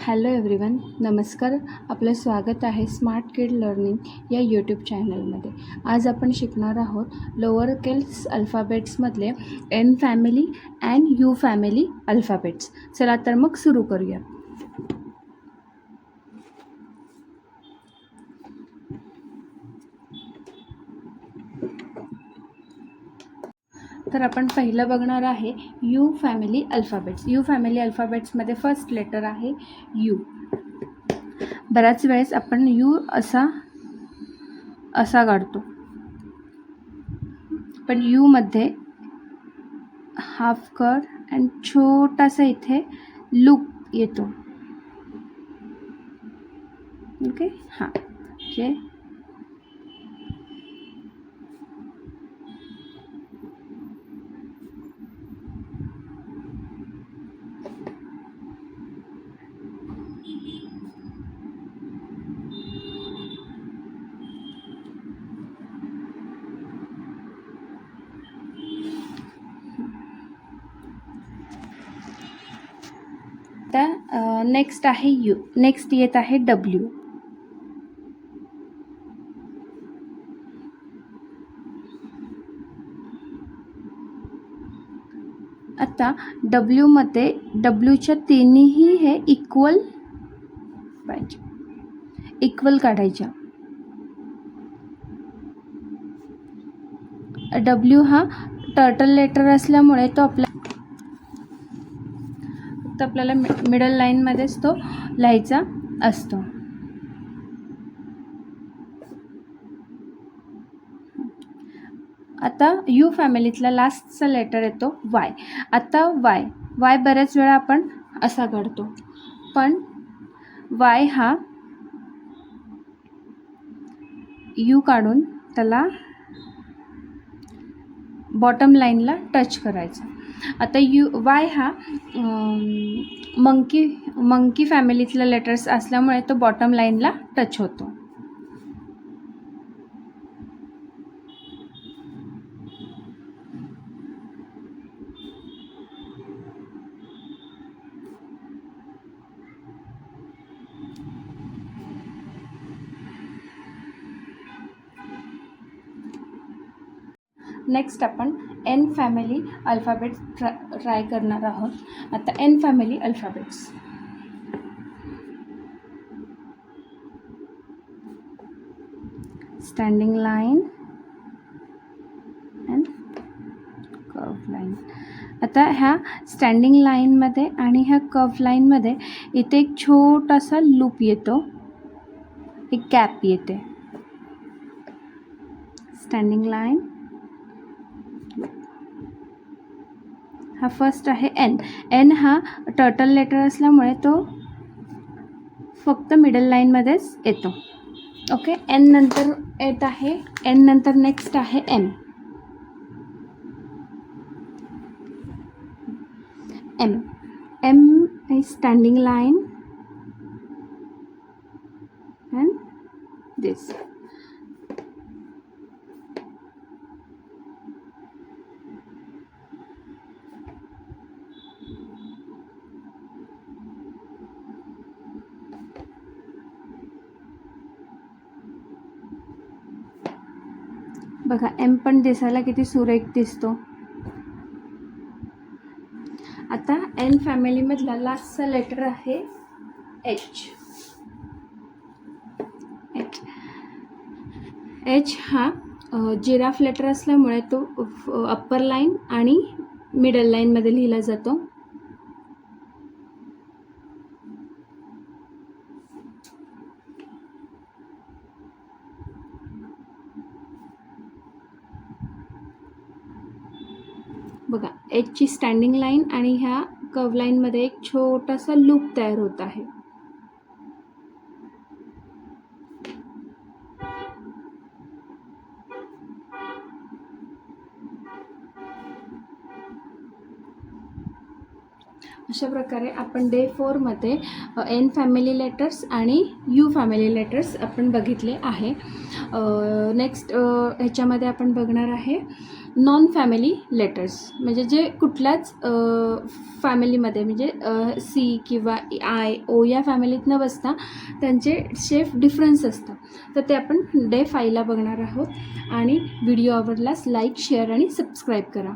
Hello everyone, नमस्कार. आपलं स्वागत आहे स्मार्ट किड लर्निंग या यूट्यूब चॅनलमध्ये. आज आपण शिकणार आहोत लोअर केस अल्फाबेट्समधले N family and U family alphabets. चला तर मग सुरू करूया. तर आपण पहिलं बघणार आहे U family alphabets. U family अल्फाबेट्समध्ये फर्स्ट लेटर आहे यू. बऱ्याच वेळेस आपण यू असा काढतो, पण यू मध्ये हाफ कर्व अँड छोटासा इथे लूप येतो. ओके, हां ओके. आता नेक्स्ट आहे यू. नेक्स्ट येत आहे डब्ल्यू. आता डब्ल्यूमध्ये डब्ल्यूच्या तिन्ही हे इक्वल पाहिजे, इक्वल काढायच्या. डब्ल्यू हा टर्टल लेटर असल्यामुळे तो आपल्याला मिडल लाईनमध्येच तो लिहायचा असतो. आता यू फॅमिलीतला लास्टचा लेटर येतो वाय. आता वाय बऱ्याच वेळा आपण असा काढतो, पण वाय हा यू काढून त्याला बॉटम लाईनला टच करायचा. आता वाय हा मंकी फॅमिलीतला लेटर्स असल्यामुळे तो बॉटम लाईनला टच होतो. नेक्स्ट आपण एन फॅमिली अल्फाबेट्स ट्राय करणार आहोत. आता N family alphabets. Standing line and curve line. आता ह्या स्टँडिंग लाईनमध्ये आणि ह्या कर्व लाईनमध्ये इथे एक छोटासा लूप येतो, एक गॅप येते. स्टँडिंग लाईन, हा फर्स्ट आहे एन. एन हा टर्टल लेटर असल्यामुळे तो फक्त मिडल लाईनमध्येच येतो. ओके, एन नंतर येत आहे, एन नंतर नेक्स्ट आहे M. M is standing line and this. बघा, एम पण दिसायला किती सुरेख दिसतो. आता एन फॅमिलीमधला लास्टचा लेटर आहे एच. एच हा जिराफ लेटर असल्यामुळे तो अप्पर लाईन आणि मिडल लाईनमध्ये लिहिला जातो. बघा, एचची स्टँडिंग लाईन आणि ह्या कर्व लाईनमध्ये एक छोटासा लूप तयार होत आहे. अशा प्रकारे आपण डे 4मध्ये एन फॅमिली लेटर्स आणि यू फॅमिली लेटर्स आपण बघितले आहे. नेक्स्ट ह्याच्यामध्ये आपण बघणार आहे नॉन फॅमिली लेटर्स, म्हणजे जे कुठल्याच फॅमिलीमध्ये म्हणजे सी किंवा आय ओ या फॅमिलीत न बसता त्यांचे शेप डिफरन्स असतात. तर ते आपण डे 5ला बघणार आहोत. आणि व्हिडिओ आवडल्यास लाईक, शेअर आणि सबस्क्राईब करा.